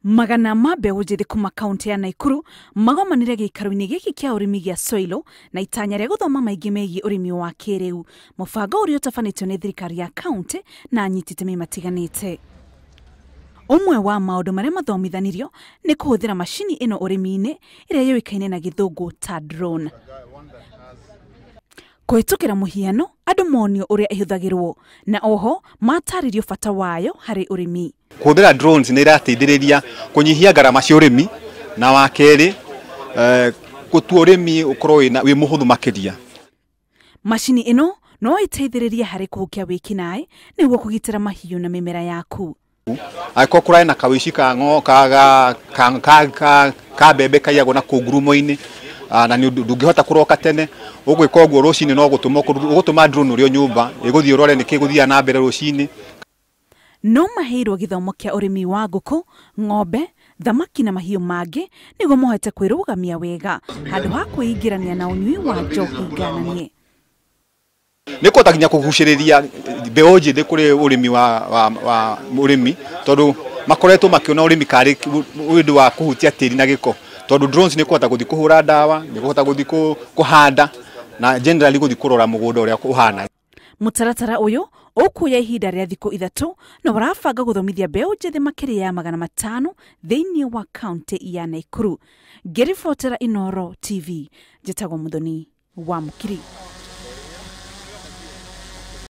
Magana ma mbeũ njĩthĩ kuma kaunti ya Naikuru magomanire gĩikaro-inĩ gĩkĩ kĩa ũrĩmi gĩa Soilo na itanya rĩa gũthoma maingĩ megiĩ ũrĩmi wa kĩrĩu. Mũbango ũrĩa ũtabanĩtio nĩ thirikari ya kaunti na anyiti itemi matiganĩte. Ũmwe wa maũndũ marĩa mathomithanirio nĩ kũhũthĩra macini ĩno ũrĩmi-inĩ ĩrĩa yũĩkaine na gĩthũngũ ta drone. Kũhĩtũkĩra mũhiano, andũ monio ũrĩa ĩhũthagĩrwo na oho mataririo bata wayo harĩ ũrĩmi. Kũhũthĩra drones nĩ irateithĩrĩria kũnyihia ngarama cia ũrĩmi na wa kerĩ gũtua ũrĩmi ũkorwo wĩ mũhũthũ makĩria. Macini ĩno no ĩteithĩrĩrie harĩ kũhukia wĩkinaĩ nĩguo kũgitĩra mahiũ na mĩmera yaku. Angĩkorwo kũrarĩ na kawĩici ka mbembe kaiyagwo na kũu ngurumo-inĩ na ndũngĩhota kũroka tene, ũgwĩka ũguo rũcinĩ no gũtũma drone ũrĩ o nyũmba ĩgũthiĩ ũrore nĩkĩ gũthiaga na mbere rũcinĩ. No maheirwo gĩthomo kĩa ũrĩmi wa ngũkũ, ng'ombe, thamaki na mahiũ mangĩ nĩguo mohete kwĩrũgamia wega handũ ha kwĩingĩrania na ũnyui wa njohi ngananie. Nĩ kũhota nginya kũgucĩrĩria mbeũ njĩthĩ kũrĩ ũrĩmi wa ũrĩmi tondũ makoretwo makĩona ũrĩmi karĩ ũndũ wa kũhutia tĩri na gĩko, tondũ drones nĩ kũhota gũthiĩ kũhũra ndawa, nĩ kũhota gũthiĩ kũhanda na generally gũthiĩ kũrora mũgũnda ũrĩa ũhana. Mũtaratara ũyũ ũkuoya ihinda rĩa thikũ 3 na ũrabanga gũthomithia mbeũ njĩthĩ makĩria ya 500 thĩinĩ wa kaunti ya Naikuru. Ngĩribotera Inooro TV, njĩtagwo Muthoni wa Mukiri.